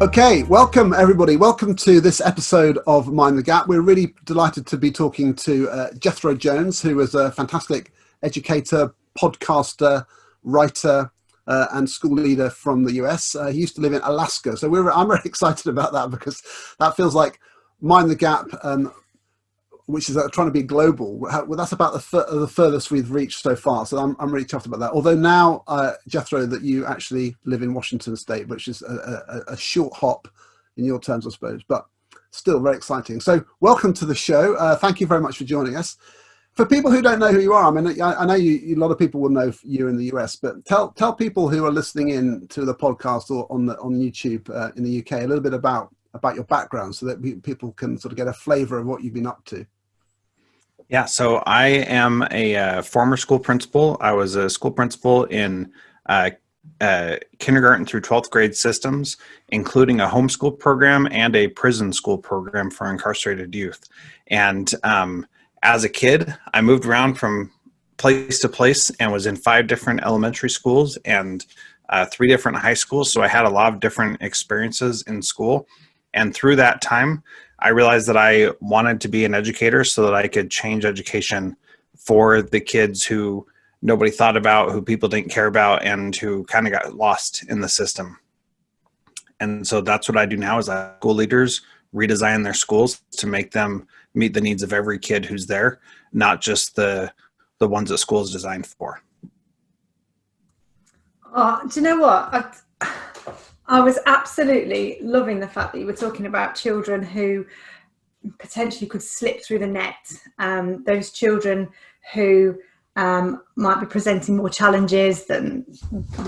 Okay, welcome everybody. Welcome to this episode of Mind the Gap. We're really delighted to be talking to Jethro Jones, who is a fantastic educator, podcaster, writer, and school leader from the US. He used to live in Alaska, so I'm very excited about that because that feels like Mind the Gap, which is trying to be global. Well, that's about the furthest we've reached so far. So I'm really chuffed about that. Although now, Jethro, that you actually live in Washington State, which is a short hop in your terms, I suppose, but still very exciting. So welcome to the show. Thank you very much for joining us. For people who don't know who you are, I mean, I know a lot of people will know you in the US, but tell people who are listening in to the podcast or on YouTube in the UK a little bit about your background so that people can sort of get a flavor of what you've been up to. Yeah, so I am a former school principal. I was a school principal in kindergarten through 12th grade systems, including a homeschool program and a prison school program for incarcerated youth. And as a kid, I moved around from place to place and was in 5 different elementary schools and 3 different high schools. So I had a lot of different experiences in school. And through that time, I realized that I wanted to be an educator so that I could change education for the kids who nobody thought about, who people didn't care about, and who kind of got lost in the system. And so that's what I do now is I school leaders redesign their schools to make them meet the needs of every kid who's there, not just the ones that school is designed for. Do you know what? I was absolutely loving the fact that you were talking about children who potentially could slip through the net, those children who might be presenting more challenges than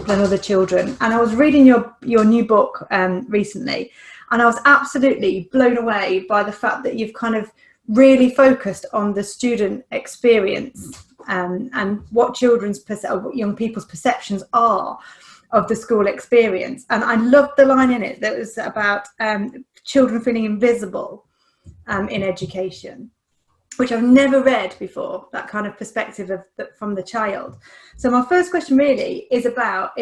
other children. And I was reading your new book recently, and I was absolutely blown away by the fact that you've kind of really focused on the student experience and what young people's perceptions are of the school experience. And I loved the line in it that was about children feeling invisible in education, which I've never read before, that kind of perspective from the child. So my first question really is about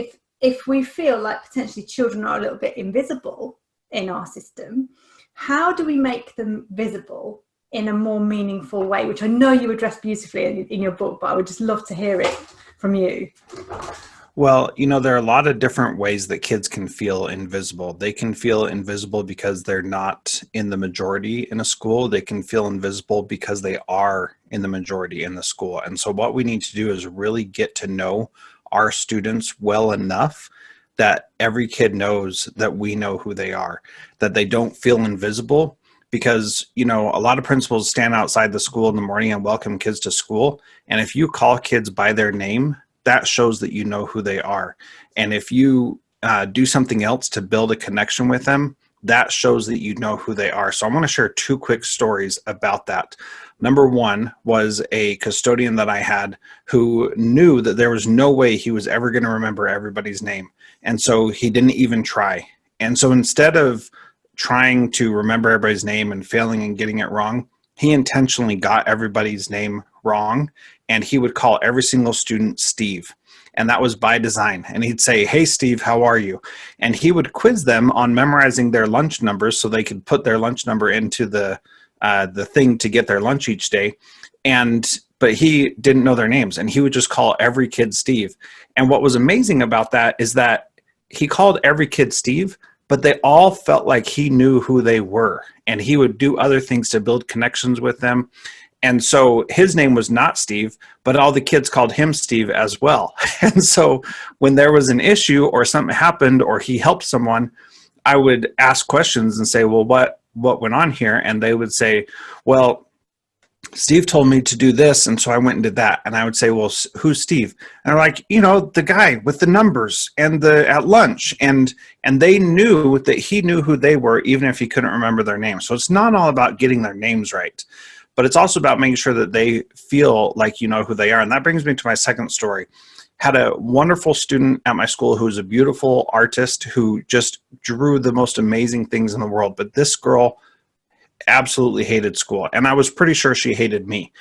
if we feel like potentially children are a little bit invisible in our system, how do we make them visible in a more meaningful way, which I know you address beautifully in your book, but I would just love to hear it from you. Well, there are a lot of different ways that kids can feel invisible. They can feel invisible because they're not in the majority in a school. They can feel invisible because they are in the majority in the school. And so what we need to do is really get to know our students well enough that every kid knows that we know who they are, that they don't feel invisible. Because, a lot of principals stand outside the school in the morning and welcome kids to school. And if you call kids by their name, that shows that you know who they are. And if you do something else to build a connection with them, that shows that you know who they are. So I want to share 2 quick stories about that. Number 1 was a custodian that I had who knew that there was no way he was ever going to remember everybody's name. And so he didn't even try. And so instead of trying to remember everybody's name and failing and getting it wrong, he intentionally got everybody's name wrong, and he would call every single student Steve. And that was by design. And he'd say, "Hey, Steve, how are you?" And he would quiz them on memorizing their lunch numbers so they could put their lunch number into the thing to get their lunch each day. But he didn't know their names, and he would just call every kid Steve. And what was amazing about that is that he called every kid Steve, but they all felt like he knew who they were, and he would do other things to build connections with them. And so his name was not Steve, but all the kids called him Steve as well. And so when there was an issue or something happened or he helped someone, I would ask questions and say, "Well, what went on here?" And they would say, "Well, Steve told me to do this, and so I went and did that." And I would say, "Well, who's Steve?" And they're like, "The guy with the numbers and at lunch." And they knew that he knew who they were, even if he couldn't remember their name. So it's not all about getting their names right, but it's also about making sure that they feel like you know who they are. And that brings me to my second story. Had a wonderful student at my school who was a beautiful artist who just drew the most amazing things in the world. But this girl absolutely hated school, and I was pretty sure she hated me.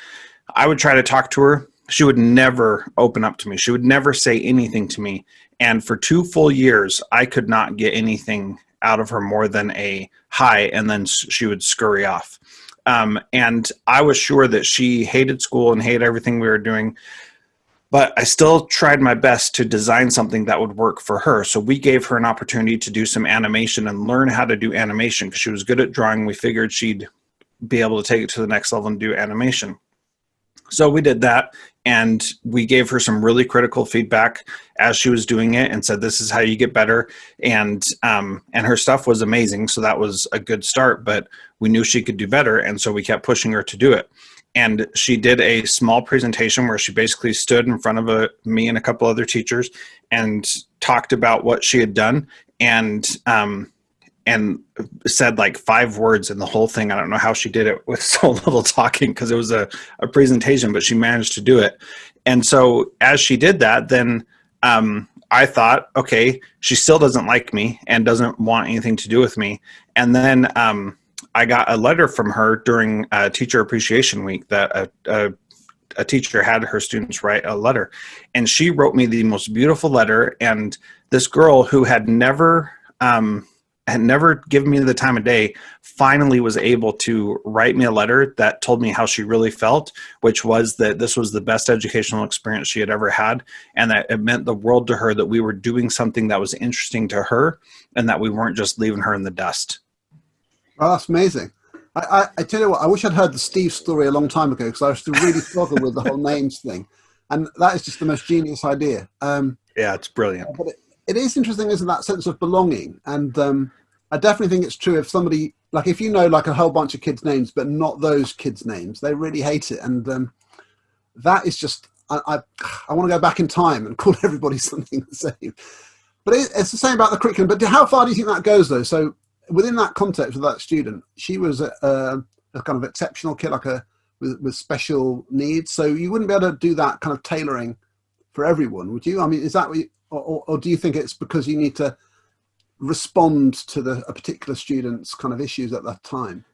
I would try to talk to her. She would never open up to me. She would never say anything to me. And for 2 full years, I could not get anything out of her more than a hi, and then she would scurry off. And I was sure that she hated school and hated everything we were doing, but I still tried my best to design something that would work for her. So we gave her an opportunity to do some animation and learn how to do animation because she was good at drawing. We figured she'd be able to take it to the next level and do animation. So we did that, and we gave her some really critical feedback as she was doing it and said, this is how you get better. And her stuff was amazing. So that was a good start, but we knew she could do better. And so we kept pushing her to do it. And she did a small presentation where she basically stood in front of me and a couple other teachers and talked about what she had done, and said like 5 words in the whole thing. I don't know how she did it with so little talking because it was a presentation, but she managed to do it. And so as she did that, then I thought, okay, she still doesn't like me and doesn't want anything to do with me. And then I got a letter from her during Teacher Appreciation Week that a teacher had her students write a letter. And she wrote me the most beautiful letter. And this girl who had never given me the time of day finally was able to write me a letter that told me how she really felt, which was that this was the best educational experience she had ever had, and that it meant the world to her that we were doing something that was interesting to her and that we weren't just leaving her in the dust. Oh, that's amazing. I tell you what, I wish I'd heard the Steve story a long time ago, because I used to really struggle with the whole names thing. And that is just the most genius idea. Yeah, it's brilliant. But it is interesting, isn't that sense of belonging? And I definitely think it's true if somebody, like if you know like a whole bunch of kids' names, but not those kids' names, they really hate it. And that is just, I want to go back in time and call everybody something the same. But it's the same about the curriculum. But how far do you think that goes, though? So within that context of that student, she was a kind of exceptional kid, like with special needs. So you wouldn't be able to do that kind of tailoring for everyone, would you? I mean, is that what you, or do you think it's because you need to respond to a particular student's kind of issues at that time?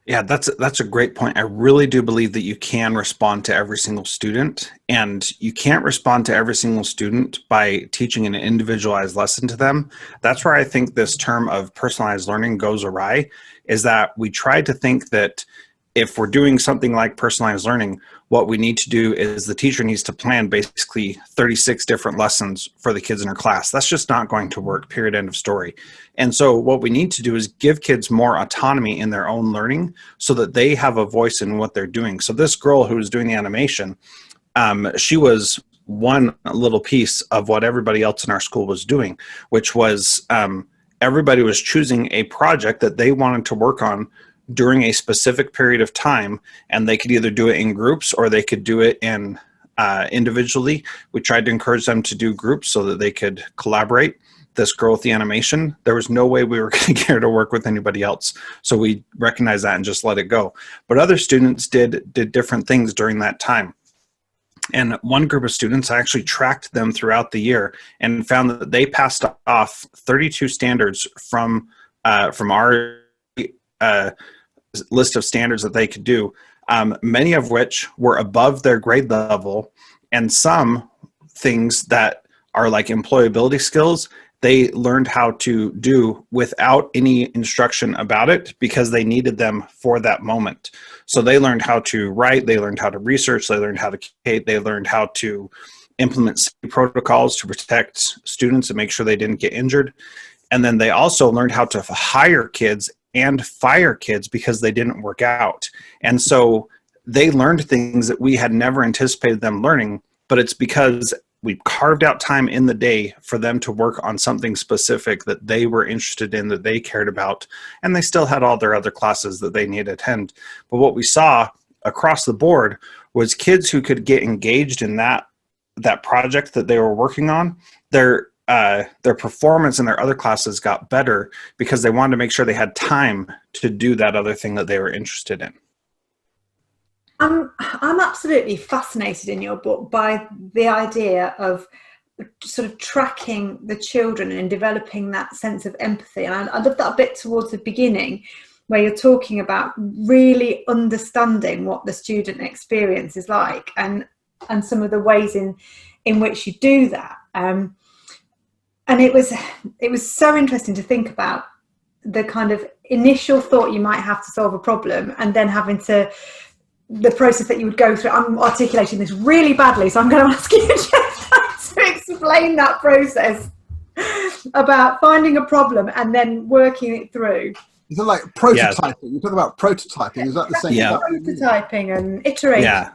Yeah, that's a great point. I really do believe that you can respond to every single student, and you can't respond to every single student by teaching an individualized lesson to them. That's where I think this term of personalized learning goes awry, is that we try to think that if we're doing something like personalized learning, what we need to do is the teacher needs to plan basically 36 different lessons for the kids in her class. That's just not going to work, period, end of story. And so what we need to do is give kids more autonomy in their own learning so that they have a voice in what they're doing. So this girl who was doing the animation, she was one little piece of what everybody else in our school was doing, which was everybody was choosing a project that they wanted to work on during a specific period of time, and they could either do it in groups or they could do it in individually. We tried to encourage them to do groups so that they could collaborate. This girl with the animation, there was no way we were going to get her to work with anybody else. So we recognized that and just let it go. But other students did different things during that time. And one group of students, I actually tracked them throughout the year and found that they passed off 32 standards from our list of standards that they could do, many of which were above their grade level, and some things that are like employability skills they learned how to do without any instruction about it because they needed them for that moment. So they learned how to write, they learned how to research, they learned how to communicate, they learned how to implement safety protocols to protect students and make sure they didn't get injured. And then they also learned how to hire kids and fire kids because they didn't work out. And so they learned things that we had never anticipated them learning, but it's because we carved out time in the day for them to work on something specific that they were interested in, that they cared about, and they still had all their other classes that they needed to attend. But what we saw across the board was kids who could get engaged in that project that they were working on, their performance in their other classes got better because they wanted to make sure they had time to do that other thing that they were interested in. I'm absolutely fascinated in your book by the idea of sort of tracking the children and developing that sense of empathy. And I love that bit towards the beginning where you're talking about really understanding what the student experience is like and some of the ways in which you do that. And And it was so interesting to think about the kind of initial thought you might have to solve a problem, and then having to, the process that you would go through. I'm articulating this really badly, so I'm going to ask you just to explain that process about finding a problem and then working it through. Is it like prototyping? Yeah. You talk about prototyping. Is that the same? Yeah. Prototyping and iterating. Yeah.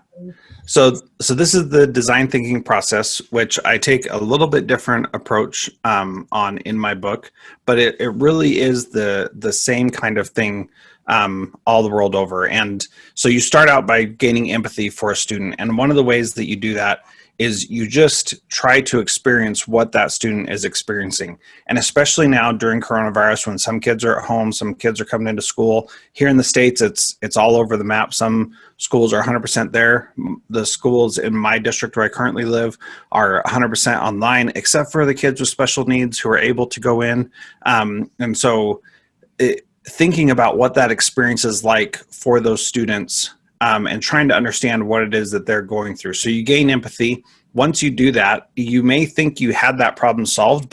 So this is the design thinking process, which I take a little bit different approach on in my book, but it really is the same kind of thing all the world over. And so you start out by gaining empathy for a student. And one of the ways that you do that is you just try to experience what that student is experiencing. And especially now during coronavirus, when some kids are at home, some kids are coming into school. Here in the States, it's all over the map. Some schools are 100% there. The schools in my district where I currently live are 100% online, except for the kids with special needs who are able to go in. And so thinking about what that experience is like for those students, and trying to understand what it is that they're going through. So you gain empathy. Once you do that, you may think you had that problem solved,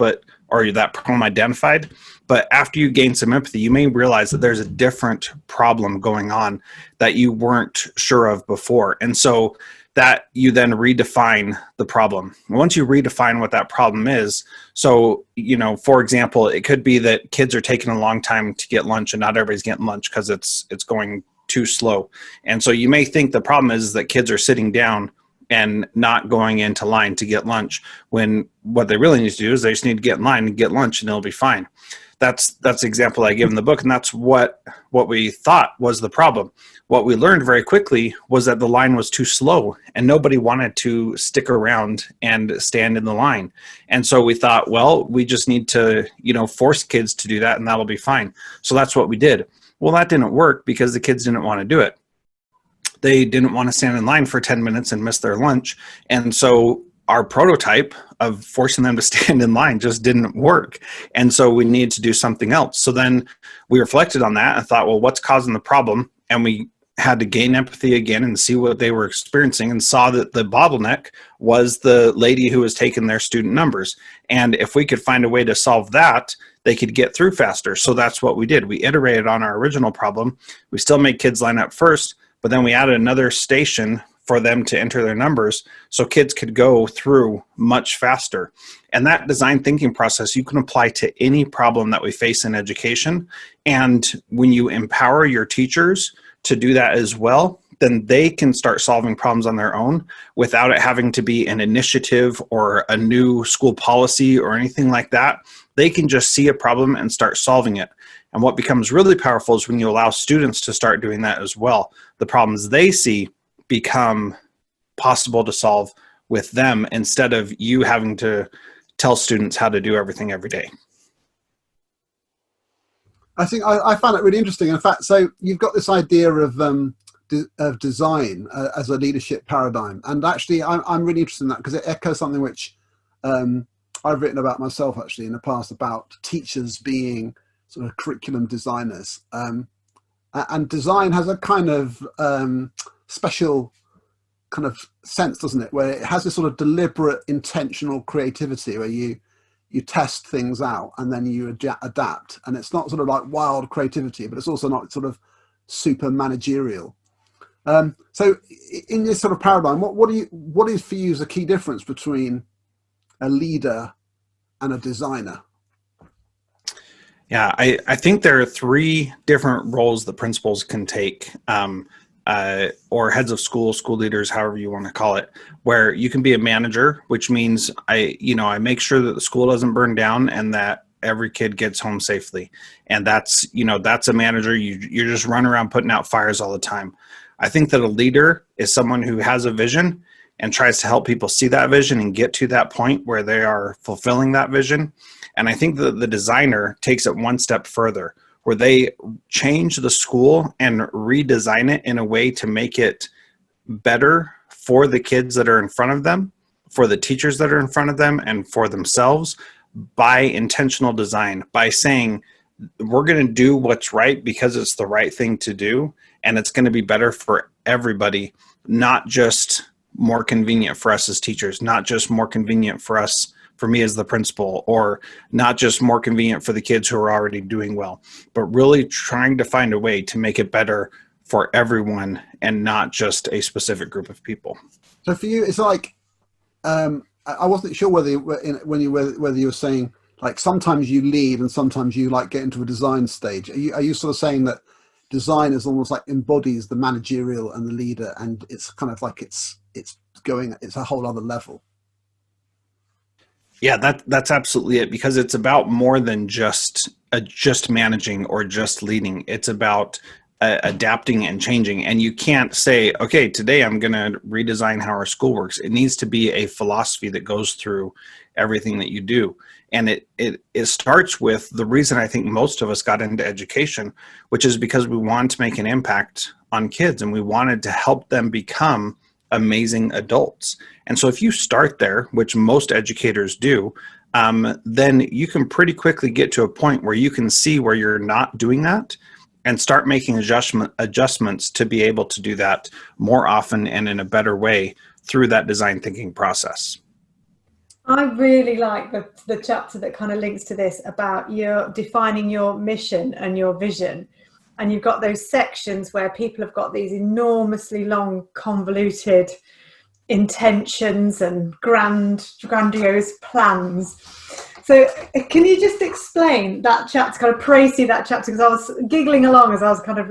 or that problem identified, but after you gain some empathy, you may realize that there's a different problem going on that you weren't sure of before. And so that you then redefine the problem. Once you redefine what that problem is, so, for example, it could be that kids are taking a long time to get lunch and not everybody's getting lunch because it's going too slow. And so you may think the problem is that kids are sitting down and not going into line to get lunch, when what they really need to do is they just need to get in line and get lunch and it'll be fine. That's the example I give in the book, and that's what we thought was the problem. What we learned very quickly was that the line was too slow and nobody wanted to stick around and stand in the line. And so we thought, well, we just need to, force kids to do that and that'll be fine. So that's what we did. Well, that didn't work because the kids didn't want to do it. They didn't want to stand in line for 10 minutes and miss their lunch. And so our prototype of forcing them to stand in line just didn't work. And so we needed to do something else. So then we reflected on that and thought, well, what's causing the problem? And we had to gain empathy again and see what they were experiencing, and saw that the bottleneck was the lady who was taking their student numbers. And if we could find a way to solve that, they could get through faster. So that's what we did. We iterated on our original problem. We still made kids line up first, but then we added another station for them to enter their numbers so kids could go through much faster. And that design thinking process you can apply to any problem that we face in education. And when you empower your teachers to do that as well, then they can start solving problems on their own without it having to be an initiative or a new school policy or anything like that. They can just see a problem and start solving it. And what becomes really powerful is when you allow students to start doing that as well. The problems they see become possible to solve with them instead of you having to tell students how to do everything every day. I think I found it really interesting. In fact, so you've got this idea of design as a leadership paradigm. And actually, I'm really interested in that because it echoes something which I've written about myself actually in the past, about teachers being sort of curriculum designers. And design has a kind of special kind of sense, doesn't it? Where it has this sort of deliberate, intentional creativity where you test things out and then you adapt. And it's not sort of like wild creativity, but it's also not sort of super managerial. So in this sort of paradigm, what is for you the key difference between a leader and a designer? Yeah, I think there are three different roles that principals can take, or heads of school leaders, however you want to call it, where you can be a manager, which means I make sure that the school doesn't burn down and that every kid gets home safely. And that's a manager. You're just running around putting out fires all the time. I think that a leader is someone who has a vision and tries to help people see that vision and get to that point where they are fulfilling that vision. And I think that the designer takes it one step further, where they change the school and redesign it in a way to make it better for the kids that are in front of them, for the teachers that are in front of them, and for themselves by intentional design, by saying, we're going to do what's right because it's the right thing to do, and it's going to be better for everybody, not just more convenient for us as teachers, not just more convenient for us, for me as the principal, or not just more convenient for the kids who are already doing well, but really trying to find a way to make it better for everyone and not just a specific group of people. So for you, it's like, I wasn't sure whether you were saying like sometimes you lead and sometimes you like get into a design stage. Are you sort of saying that design is almost like embodies the managerial and the leader, and it's kind of like it's a whole other level? Yeah, that's absolutely it, because it's about more than just managing or just leading. It's about adapting and changing. And you can't say, okay, today I'm going to redesign how our school works. It needs to be a philosophy that goes through everything that you do. And it starts with the reason I think most of us got into education, which is because we wanted to make an impact on kids and we wanted to help them become amazing adults. And so if you start there, which most educators do, then you can pretty quickly get to a point where you can see where you're not doing that and start making adjustments to be able to do that more often and in a better way through that design thinking process. I really like the chapter that kind of links to this about your defining your mission and your vision. And you've got those sections where people have got these enormously long, convoluted intentions and grandiose plans. So can you just explain that chapter, kind of praise that chapter? Because I was giggling along as I was kind of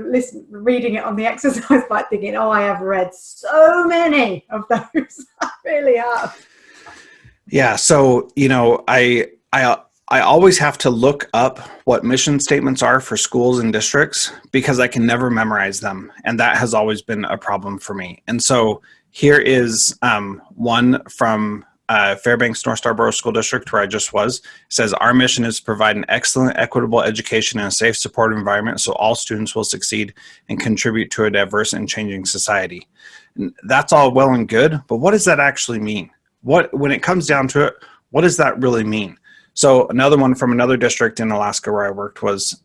reading it on the exercise bike, thinking, oh, I have read so many of those. I really have. Yeah. So, I always have to look up what mission statements are for schools and districts because I can never memorize them. And that has always been a problem for me. And so here is one from Fairbanks North Star Borough School District, where I just was. It says, our mission is to provide an excellent, equitable education and a safe, supportive environment so all students will succeed and contribute to a diverse and changing society. And that's all well and good, but what does that actually mean? When it comes down to it, what does that really mean? So another one from another district in Alaska where I worked was,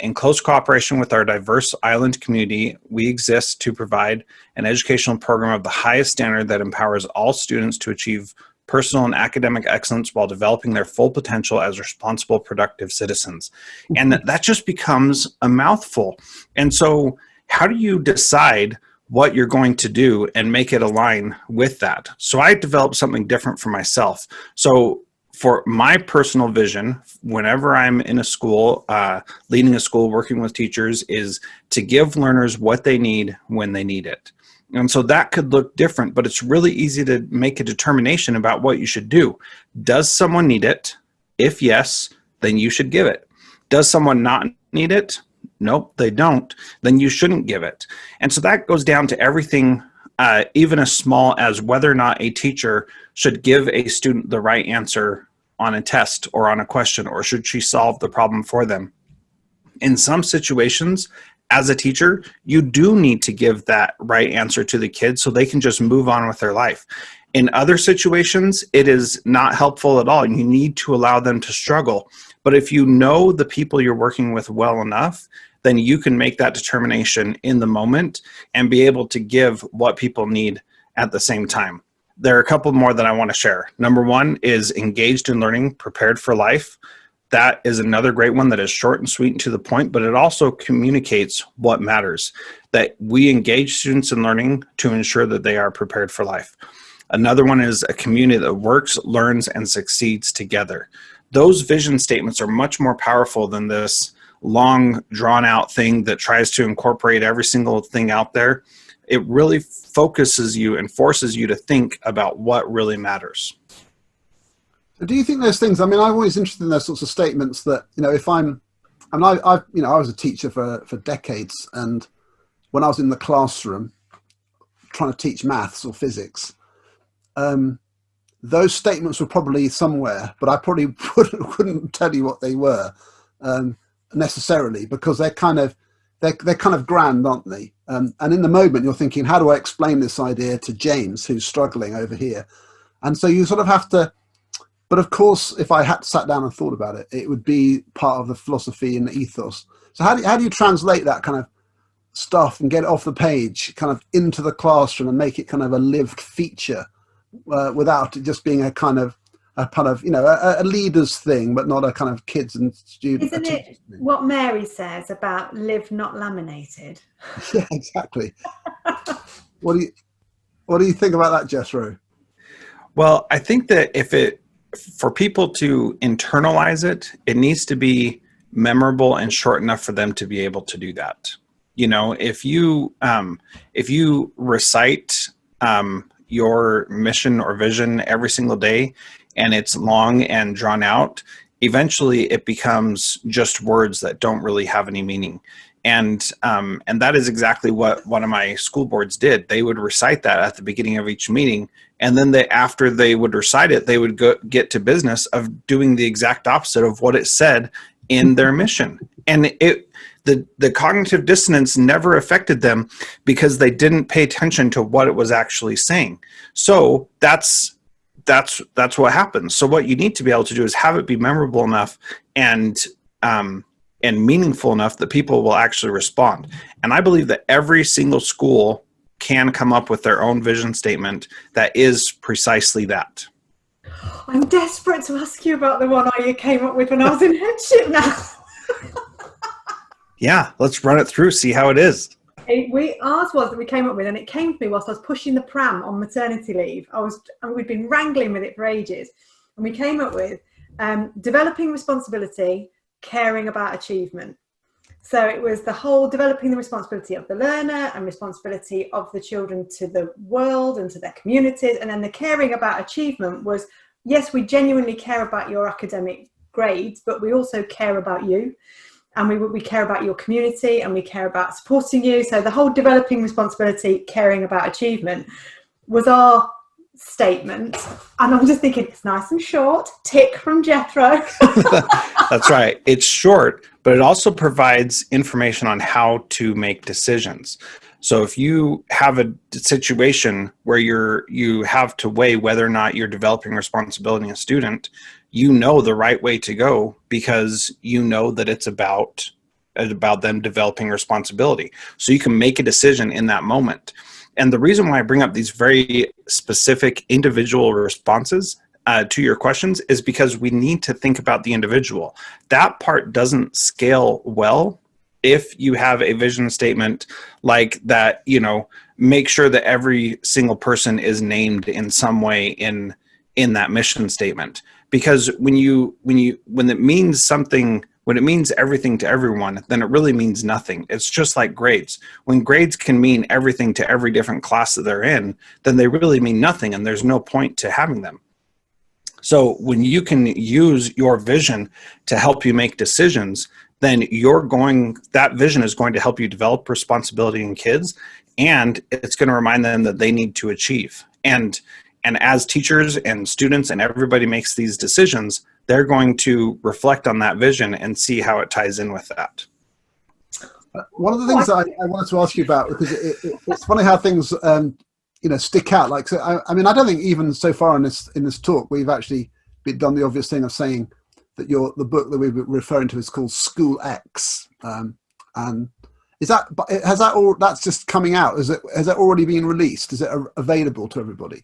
in close cooperation with our diverse island community, we exist to provide an educational program of the highest standard that empowers all students to achieve personal and academic excellence while developing their full potential as responsible, productive citizens. And that just becomes a mouthful. And so how do you decide what you're going to do and make it align with that? So I developed something different for myself. So for my personal vision, whenever I'm in a school, leading a school, working with teachers, is to give learners what they need when they need it. And so that could look different, but it's really easy to make a determination about what you should do. Does someone need it? If yes, then you should give it. Does someone not need it? Nope, they don't. Then you shouldn't give it. And so that goes down to everything, even as small as whether or not a teacher should give a student the right answer on a test or on a question, or should she solve the problem for them. In some situations, as a teacher, you do need to give that right answer to the kids so they can just move on with their life. In other situations, it is not helpful at all. You need to allow them to struggle. But if you know the people you're working with well enough, then you can make that determination in the moment and be able to give what people need at the same time. There are a couple more that I want to share. Number one is engaged in learning, prepared for life. That is another great one that is short and sweet and to the point, but it also communicates what matters, that we engage students in learning to ensure that they are prepared for life. Another one is a community that works, learns, and succeeds together. Those vision statements are much more powerful than this long, drawn-out thing that tries to incorporate every single thing out there. It really focuses you and forces you to think about what really matters. So do you think those things, I mean, I'm always interested in those sorts of statements that, if I was a teacher for decades, and when I was in the classroom trying to teach maths or physics, those statements were probably somewhere, but I probably couldn't tell you what they were necessarily, because they're kind of grand, aren't they? And in the moment, you're thinking, how do I explain this idea to James, who's struggling over here? And so you sort of have to. But of course, if I had sat down and thought about it, it would be part of the philosophy and the ethos. So how do you translate that kind of stuff and get it off the page, kind of into the classroom and make it kind of a lived feature without it just being a kind of a kind of, a leader's thing, but not a kind of kids and students. Isn't it what Mary says about live not laminated? Yeah, exactly. What do you think about that, Jethro? Well, I think that for people to internalize it, it needs to be memorable and short enough for them to be able to do that. If you recite your mission or vision every single day, and it's long and drawn out, eventually it becomes just words that don't really have any meaning. And that is exactly what one of my school boards did. They would recite that at the beginning of each meeting, and then after they would recite it, they would get to business of doing the exact opposite of what it said in their mission. And the cognitive dissonance never affected them because they didn't pay attention to what it was actually saying. So that's what happens. So what you need to be able to do is have it be memorable enough and meaningful enough that people will actually respond. And I believe that every single school can come up with their own vision statement that is precisely that. I'm desperate to ask you about the one you came up with when I was in headship now. Yeah, let's run it through, see how it is. Ours was that we came up with, and it came to me whilst I was pushing the pram on maternity leave. We'd been wrangling with it for ages, and we came up with developing responsibility, caring about achievement. So it was the whole developing the responsibility of the learner and responsibility of the children to the world and to their communities. And then the caring about achievement was, yes, we genuinely care about your academic grades, but we also care about you. And we care about your community, and we care about supporting you. So the whole developing responsibility, caring about achievement was our statement. And I'm just thinking, it's nice and short. Tick from Jethro. That's right. It's short, but it also provides information on how to make decisions. So if you have a situation where you have to weigh whether or not you're developing responsibility in a student, you know the right way to go because you know that it's about them developing responsibility. So you can make a decision in that moment. And the reason why I bring up these very specific individual responses to your questions is because we need to think about the individual. That part doesn't scale well if you have a vision statement like that, make sure that every single person is named in some way in that mission statement. Because when it means something, when it means everything to everyone, then it really means nothing. It's just like grades. When grades can mean everything to every different class that they're in, then they really mean nothing, and there's no point to having them. So when you can use your vision to help you make decisions, then that vision is going to help you develop responsibility in kids, and it's going to remind them that they need to achieve. And as teachers and students and everybody makes these decisions, they're going to reflect on that vision and see how it ties in with that. One of the things that I wanted to ask you about, because it's funny how things stick out. Like, so I don't think even so far in this talk we've actually done the obvious thing of saying that the book that we're referring to is called SchoolX, and that's just coming out? Has that already been released? Is it available to everybody?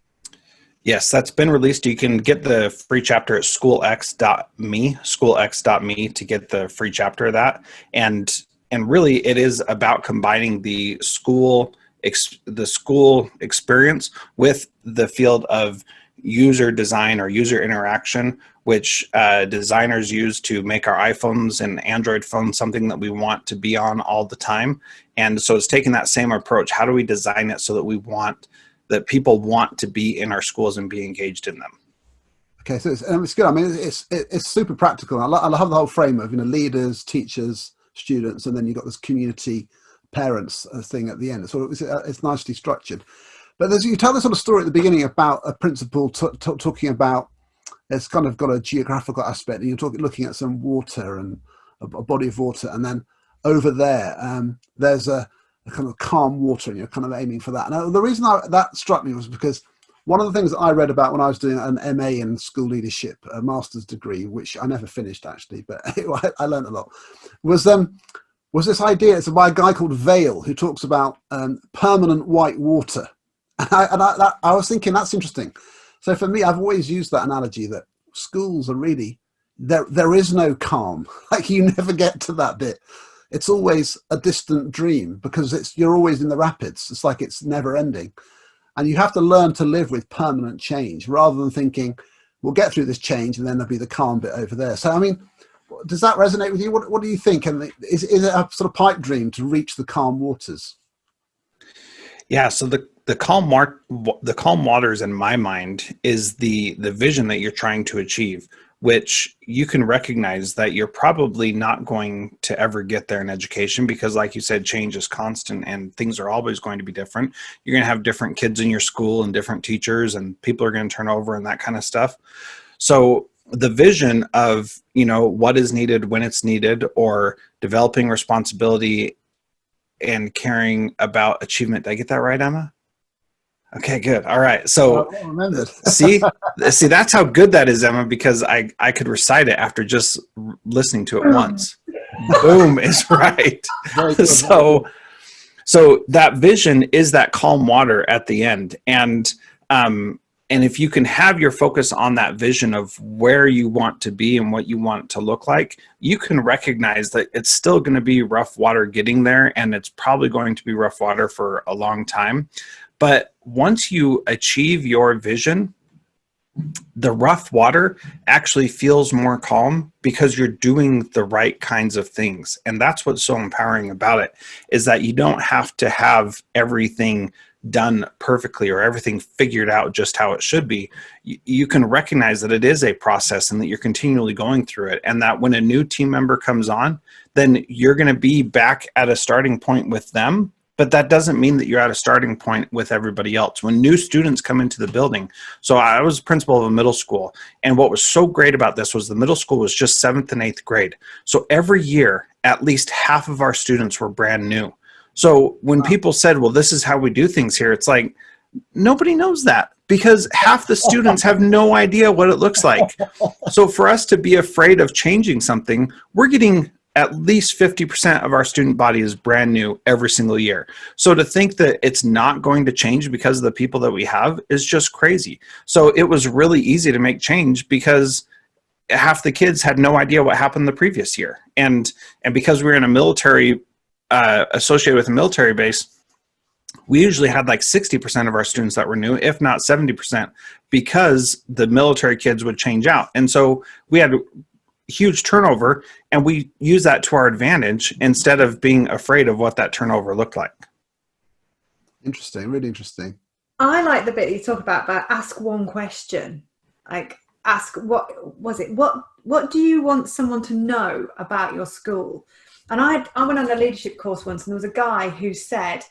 Yes, that's been released. You can get the free chapter at schoolx.me to get the free chapter of that. And really it is about combining the school experience with the field of user design or user interaction, which designers use to make our iPhones and Android phones something that we want to be on all the time. And so it's taking that same approach. How do we design it so that people want to be in our schools and be engaged in them? Okay, so it's good. I mean, it's super practical. I love the whole frame of leaders, teachers, students, and then you've got this community parents thing at the end. So it's nicely structured. But you tell this sort of story at the beginning about a principal talking about, it's kind of got a geographical aspect, and you're looking at some water and a body of water, and then over there there's a kind of calm water, and you're kind of aiming for that. Now, the reason that struck me was because one of the things that I read about when I was doing an MA in school leadership, a master's degree, which I never finished actually, but I learned a lot, was this idea. It's by a guy called Vail, who talks about permanent white water. And I was thinking, that's interesting. So for me, I've always used that analogy that schools are really, there is no calm. Like, you never get to that bit. It's always a distant dream because you're always in the rapids. It's like it's never ending. And you have to learn to live with permanent change rather than thinking, we'll get through this change and then there'll be the calm bit over there. So, I mean, does that resonate with you? What do you think? And is it a sort of pipe dream to reach the calm waters? Yeah. So the calm waters in my mind is the vision that you're trying to achieve, which you can recognize that you're probably not going to ever get there in education because, like you said, change is constant and things are always going to be different. You're going to have different kids in your school and different teachers, and people are going to turn over and that kind of stuff. So the vision of, what is needed when it's needed, or developing responsibility and caring about achievement. Did I get that right, Emma? Okay, good. All right. So see, that's how good that is, Emma, because I could recite it after just listening to it once. Boom is right. So that vision is that calm water at the end. And if you can have your focus on that vision of where you want to be and what you want to look like, you can recognize that it's still going to be rough water getting there, and it's probably going to be rough water for a long time. But once you achieve your vision, the rough water actually feels more calm because you're doing the right kinds of things. And that's what's so empowering about it, is that you don't have to have everything done perfectly or everything figured out just how it should be. You can recognize that it is a process and that you're continually going through it. And that when a new team member comes on, then you're going to be back at a starting point with them. But that doesn't mean that you're at a starting point with everybody else. When new students come into the building, so I was principal of a middle school, and what was so great about this was the middle school was just 7th and 8th grade. So every year, at least half of our students were brand new. So when people said, well, this is how we do things here, it's like, nobody knows that because half the students have no idea what it looks like. So for us to be afraid of changing something, we're getting at least 50% of our student body is brand new every single year. So to think that it's not going to change because of the people that we have is just crazy. So it was really easy to make change because half the kids had no idea what happened the previous year. And because we're in a military, associated with a military base, we usually had like 60% of our students that were new, if not 70%, because the military kids would change out. And so we had huge turnover, and we use that to our advantage instead of being afraid of what that turnover looked like. Interesting, really interesting. I like the bit you talk about ask one question. Like, ask, what do you want someone to know about your school? And I went on a leadership course once, and there was a guy who said,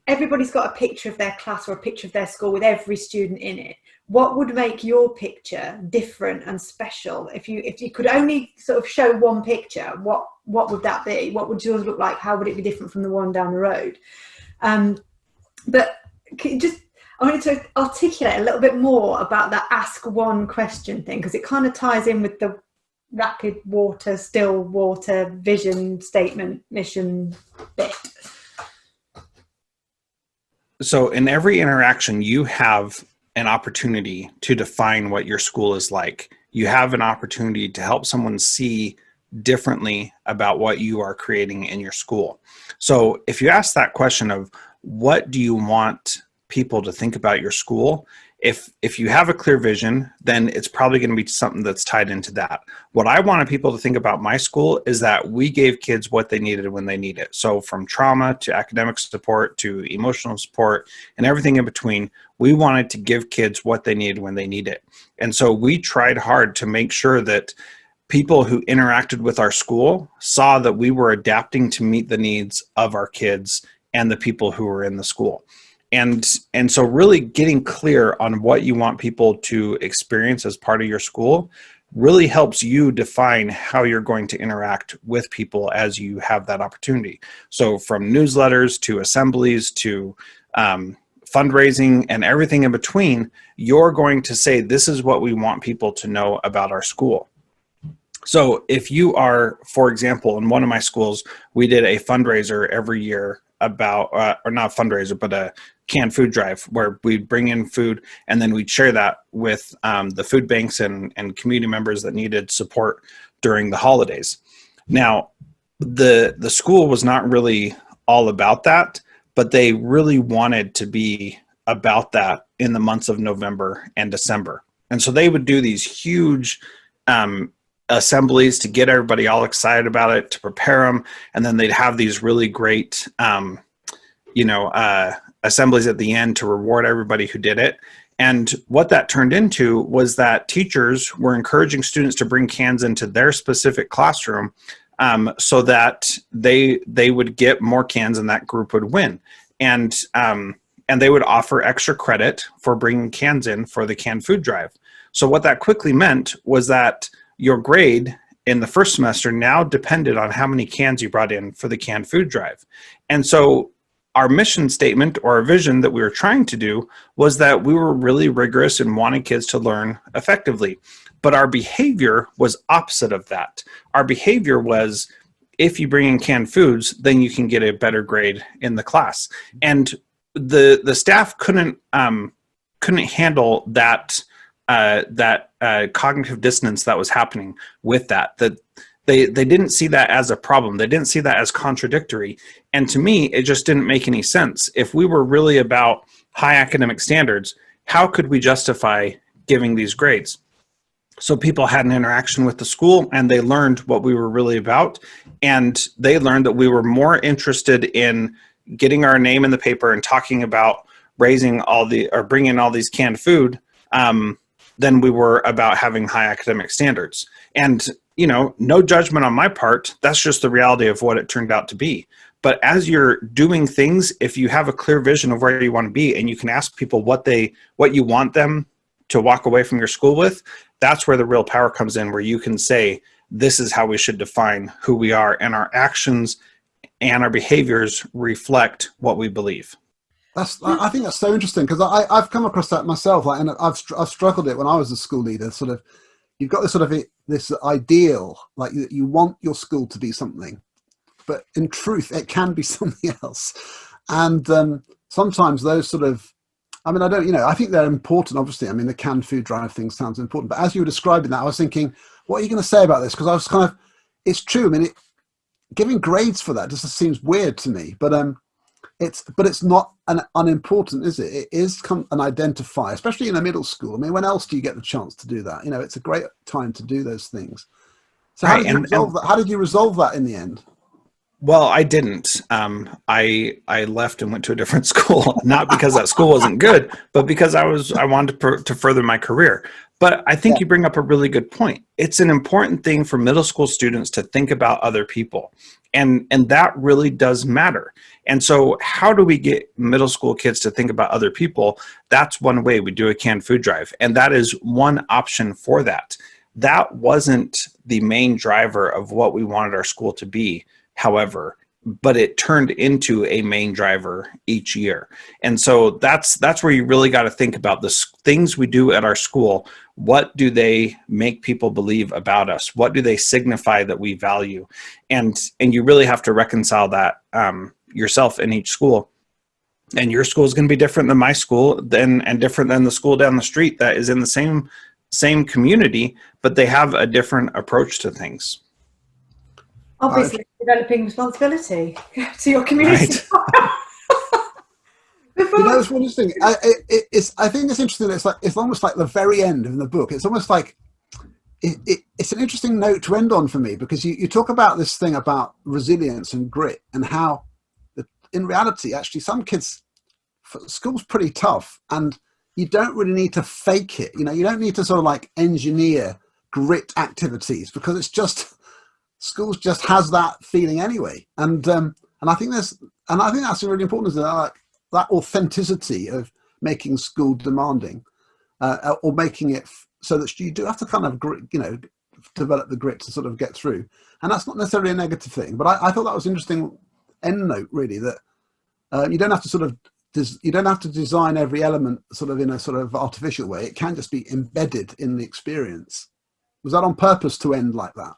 everybody's got a picture of their class or a picture of their school with every student in it. What would make your picture different and special? If you could only sort of show one picture, what would that be? What would yours look like? How would it be different from the one down the road? But I wanted to articulate a little bit more about that ask one question thing, because it kind of ties in with the rapid water, still water, vision, statement, mission bit. So in every interaction, you have an opportunity to define what your school is like. You have an opportunity to help someone see differently about what you are creating in your school. So if you ask that question of what do you want people to think about your school, if you have a clear vision, then it's probably going to be something that's tied into that. What I wanted people to think about my school is that we gave kids what they needed when they need it. So from trauma to academic support to emotional support and everything in between, we wanted to give kids what they needed when they need it. And so we tried hard to make sure that people who interacted with our school saw that we were adapting to meet the needs of our kids and the people who were in the school. And so really getting clear on what you want people to experience as part of your school really helps you define how you're going to interact with people as you have that opportunity. So from newsletters to assemblies to fundraising and everything in between, you're going to say, this is what we want people to know about our school. So if you are, for example, in one of my schools, we did a fundraiser every year about, or not fundraiser, but canned food drive, where we'd bring in food and then we'd share that with the food banks and community members that needed support during the holidays. Now, the school was not really all about that, but they really wanted to be about that in the months of November and December. And so they would do these huge assemblies to get everybody all excited about it, to prepare them. And then they'd have these really great, assemblies at the end to reward everybody who did it. And what that turned into was that teachers were encouraging students to bring cans into their specific classroom, so that they would get more cans and that group would win. And they would offer extra credit for bringing cans in for the canned food drive. So what that quickly meant was that your grade in the first semester now depended on how many cans you brought in for the canned food drive. And so our mission statement, or our vision that we were trying to do, was that we were really rigorous and wanted kids to learn effectively. But our behavior was opposite of that. Our behavior was, if you bring in canned foods, then you can get a better grade in the class. And the staff couldn't handle that cognitive dissonance that was happening with that. That they didn't see that as a problem. They didn't see that as contradictory. And to me, it just didn't make any sense. If we were really about high academic standards, how could we justify giving these grades? So people had an interaction with the school and they learned what we were really about. And they learned that we were more interested in getting our name in the paper and talking about bringing all these canned food than we were about having high academic standards. And, no judgment on my part. That's just the reality of what it turned out to be. But as you're doing things, if you have a clear vision of where you want to be and you can ask people what you want them to walk away from your school with, that's where the real power comes in, where you can say, this is how we should define who we are, and our actions and our behaviors reflect what we believe. I think that's so interesting, because I've come across that myself, and I've struggled it when I was a school leader. Sort of, you've got this ideal, like you want your school to be something, but in truth, it can be something else. And sometimes those I think they're important, obviously. I mean, the canned food drive thing sounds important. But as you were describing that, I was thinking, what are you going to say about this? Because I was it's true. I mean, giving grades for that just seems weird to me. But it's not unimportant, is it? It is an identifier, especially in a middle school. I mean, when else do you get the chance to do that? It's a great time to do those things. So how did you resolve that in the end? Well, I didn't. I left and went to a different school, not because that school wasn't good, but because I wanted to further my career. But I think you bring up a really good point. It's an important thing for middle school students to think about other people. And that really does matter. And so how do we get middle school kids to think about other people? That's one way. We do a canned food drive. And that is one option for that. That wasn't the main driver of what we wanted our school to be, however, but it turned into a main driver each year. And so that's where you really got to think about the things we do at our school. What do they make people believe about us? What do they signify that we value? And you really have to reconcile that yourself in each school. And your school is going to be different than my school, and different than the school down the street that is in the same community, but they have a different approach to things. Obviously, developing responsibility to your community. Right. It's really interesting. I think it's interesting. It's almost like the very end of the book. It's almost like it's an interesting note to end on for me, because you talk about this thing about resilience and grit, and how in reality, actually, some kids, school's pretty tough, and you don't really need to fake it. You don't need to sort of like engineer grit activities, because it's just, schools just has that feeling anyway. And I think that's really important, is that authenticity of making school demanding, or making it so that you do have to kind of develop the grit to sort of get through. And that's not necessarily a negative thing, but I thought that was an interesting end note, really, that you don't have to design every element sort of in a sort of artificial way. It can just be embedded in the experience. Was that on purpose to end like that?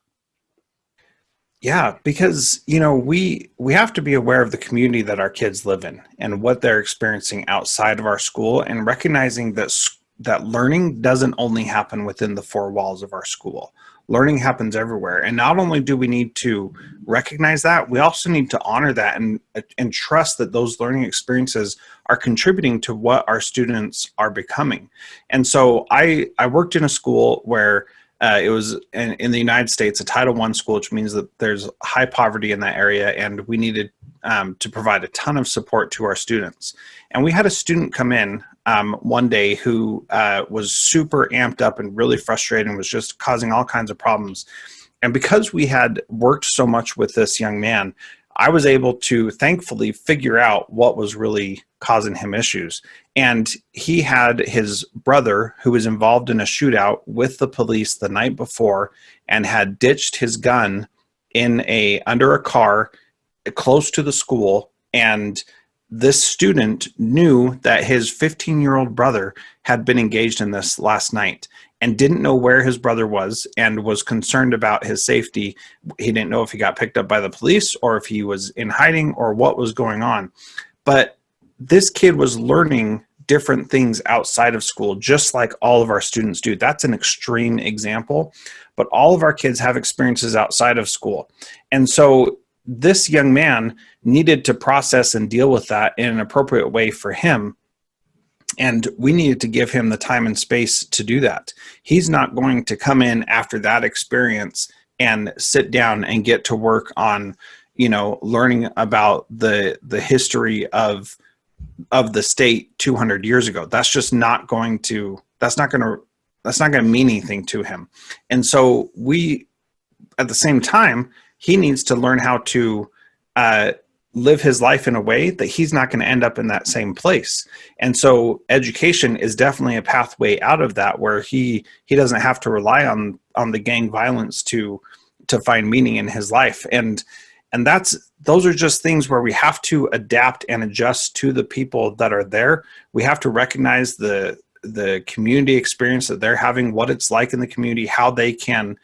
Yeah, because we have to be aware of the community that our kids live in and what they're experiencing outside of our school, and recognizing that learning doesn't only happen within the four walls of our school. Learning happens everywhere, and not only do we need to recognize that, we also need to honor that and trust that those learning experiences are contributing to what our students are becoming. And so I worked in a school where it was in the United States, a Title I school, which means that there's high poverty in that area, and we needed to provide a ton of support to our students. And we had a student come in one day who was super amped up and really frustrated and was just causing all kinds of problems. And because we had worked so much with this young man, I was able to thankfully figure out what was really causing him issues. And he had his brother, who was involved in a shootout with the police the night before, and had ditched his gun under a car close to the school. And this student knew that his 15-year-old brother had been engaged in this last night and didn't know where his brother was and was concerned about his safety. He didn't know if he got picked up by the police or if he was in hiding or what was going on. But this kid was learning different things outside of school, just like all of our students do. That's an extreme example, but all of our kids have experiences outside of school. And so this young man needed to process and deal with that in an appropriate way for him. And we needed to give him the time and space to do that. He's not going to come in after that experience and sit down and get to work on, learning about the history of the state 200 years ago. That's just not going to mean anything to him. And so at the same time, he needs to learn how to live his life in a way that he's not going to end up in that same place. And so education is definitely a pathway out of that, where he doesn't have to rely on the gang violence to find meaning in his life. And those are just things where we have to adapt and adjust to the people that are there. We have to recognize the community experience that they're having, what it's like in the community, how they can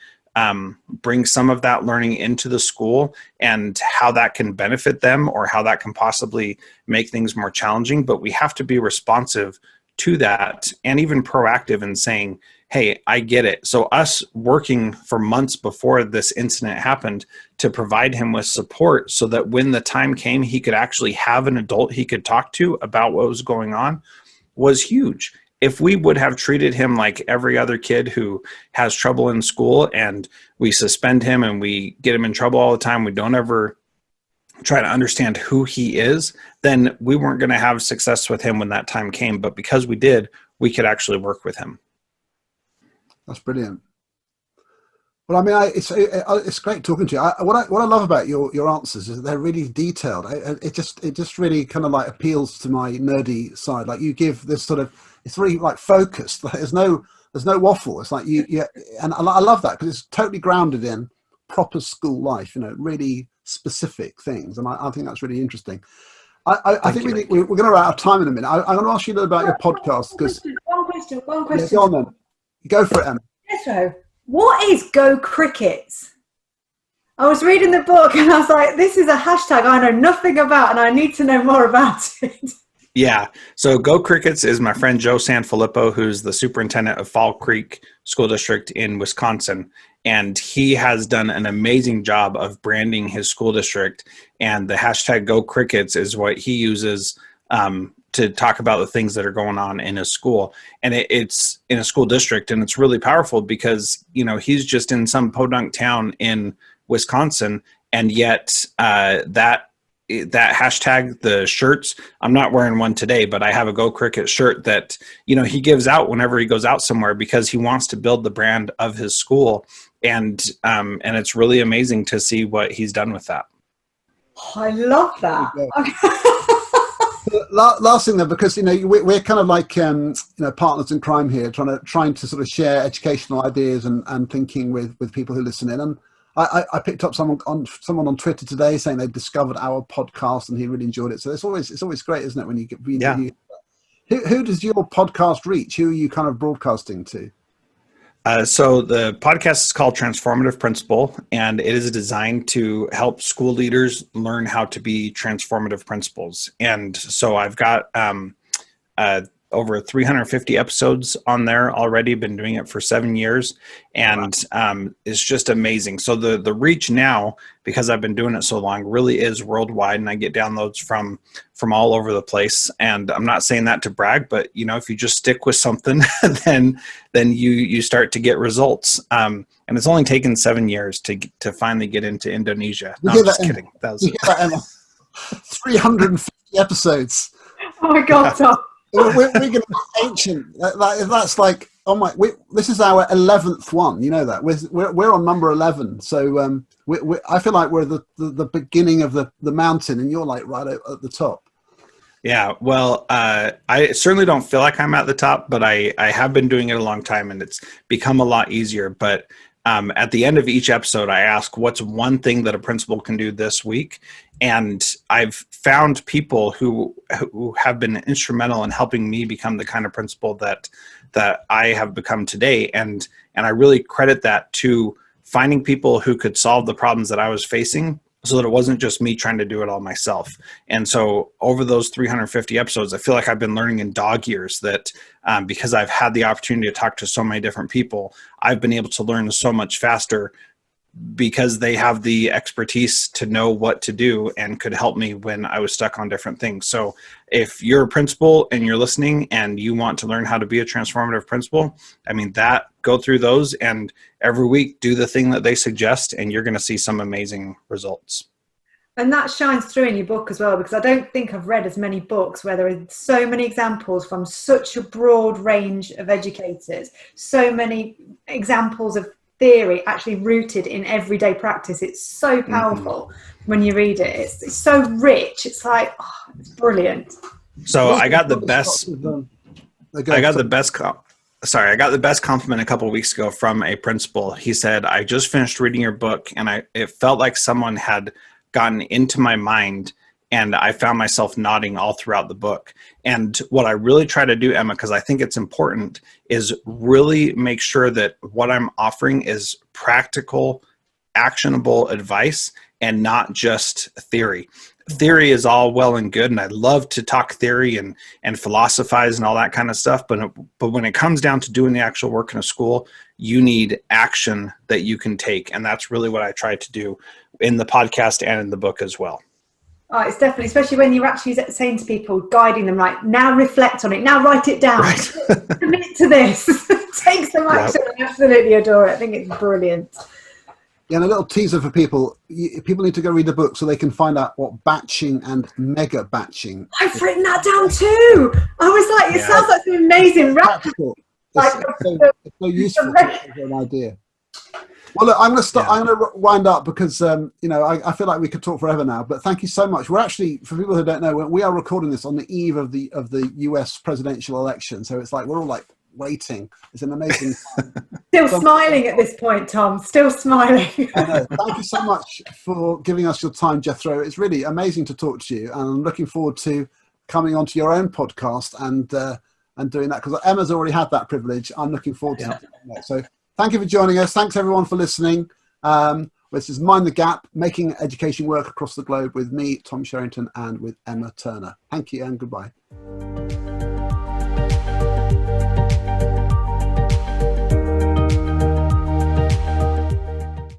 bring some of that learning into the school, and how that can benefit them or how that can possibly make things more challenging. But we have to be responsive to that and even proactive in saying, hey, I get it. So us working for months before this incident happened to provide him with support so that when the time came, he could actually have an adult he could talk to about what was going on was huge. If we would have treated him like every other kid who has trouble in school, and we suspend him and we get him in trouble all the time, we don't ever try to understand who he is, then we weren't going to have success with him when that time came. But because we did, we could actually work with him. That's brilliant. Well, I mean, it's great talking to you. What I love about your answers is that they're really detailed. It just really kind of like appeals to my nerdy side. Like, you give this sort of, it's really like focused. Like, there's no waffle. It's like and I love that, because it's totally grounded in proper school life. Really specific things, and I think that's really interesting. I think we're going to run out of time in a minute. I'm going to ask you a little about your podcast. One question. Yeah, go on then. Go for it, Emma. Jethro, what is Go Crickets? I was reading the book and I was like, this is a hashtag I know nothing about and I need to know more about it. Yeah. So Go Crickets is my friend Joe Sanfilippo, who's the superintendent of Fall Creek School District in Wisconsin. And he has done an amazing job of branding his school district. And the hashtag Go Crickets is what he uses to talk about the things that are going on in his school. And it's in a school district, and it's really powerful because, he's just in some podunk town in Wisconsin. And yet that hashtag, the shirts, I'm not wearing one today, but I have a Go Cricket shirt that, he gives out whenever he goes out somewhere, because he wants to build the brand of his school. And it's really amazing to see what he's done with that. Oh, I love that. Last thing though, because we're kind of like partners in crime here, trying to sort of share educational ideas and thinking with people who listen in. And I picked up someone on Twitter today saying they discovered our podcast and he really enjoyed it. So it's always great, isn't it, when you get yeah. Who does your podcast reach? Who are you kind of broadcasting to? So the podcast is called Transformative Principal, and it is designed to help school leaders learn how to be transformative principals. And so I've got over 350 episodes on there already. Been doing it for 7 years, and it's just amazing. So the reach now, because I've been doing it so long, really is worldwide, and I get downloads from all over the place. And I'm not saying that to brag, but if you just stick with something, then you start to get results. And it's only taken 7 years to finally get into Indonesia. No, I'm just kidding. That was 350 episodes. Oh my God, Tom. We're going to be ancient. That's like, oh my! This is our 11th one. You know that we're on number 11. So I feel like we're the beginning of the mountain, and you're like right at the top. Yeah, well, I certainly don't feel like I'm at the top, but I have been doing it a long time, and it's become a lot easier. But at the end of each episode, I ask, what's one thing that a principal can do this week? And I've found people who have been instrumental in helping me become the kind of principal that I have become today. And I really credit that to finding people who could solve the problems that I was facing, so that it wasn't just me trying to do it all myself. And so over those 350 episodes, I feel like I've been learning in dog years that because I've had the opportunity to talk to so many different people, I've been able to learn so much faster because they have the expertise to know what to do and could help me when I was stuck on different things. So if you're a principal and you're listening and you want to learn how to be a transformative principal, go through those and every week do the thing that they suggest, and you're going to see some amazing results. And that shines through in your book as well, because I don't think I've read as many books where there are so many examples from such a broad range of educators, so many examples of theory actually rooted in everyday practice. It's so powerful when you read it. It's so rich. It's like, it's brilliant. So I got the best compliment a couple of weeks ago from a principal. He said, I just finished reading your book, and it felt like someone had gotten into my mind, and I found myself nodding all throughout the book. And what I really try to do, Emma, because I think it's important, is really make sure that what I'm offering is practical, actionable advice and not just theory. Theory is all well and good, and I love to talk theory and philosophize and all that kind of stuff. But when it comes down to doing the actual work in a school, you need action that you can take. And that's really what I try to do in the podcast and in the book as well. Oh, it's definitely, especially when you're actually saying to people, guiding them, like, now reflect on it, now write it down, right. Commit to this, take some action. Yep. I absolutely adore it. I think it's brilliant. Yeah, and a little teaser for people. People need to go read the book so they can find out what batching and mega batching. I've written that down too. I was like, it sounds like an amazing rap. It's so useful as an idea. Well, look, I'm going to wind up because I feel like we could talk forever now. But thank you so much. We're actually, for people who don't know, we are recording this on the eve of the US presidential election. So it's like we're all like waiting. It's an amazing time. Still smiling at this point, Tom. Still smiling. I know. Thank you so much for giving us your time, Jethro. It's really amazing to talk to you, and I'm looking forward to coming onto your own podcast and doing that, because Emma's already had that privilege. I'm looking forward to doing that. So thank you for joining us. Thanks everyone for listening. This is Mind the Gap, making education work across the globe with me, Tom Sherrington, and with Emma Turner. Thank you and goodbye.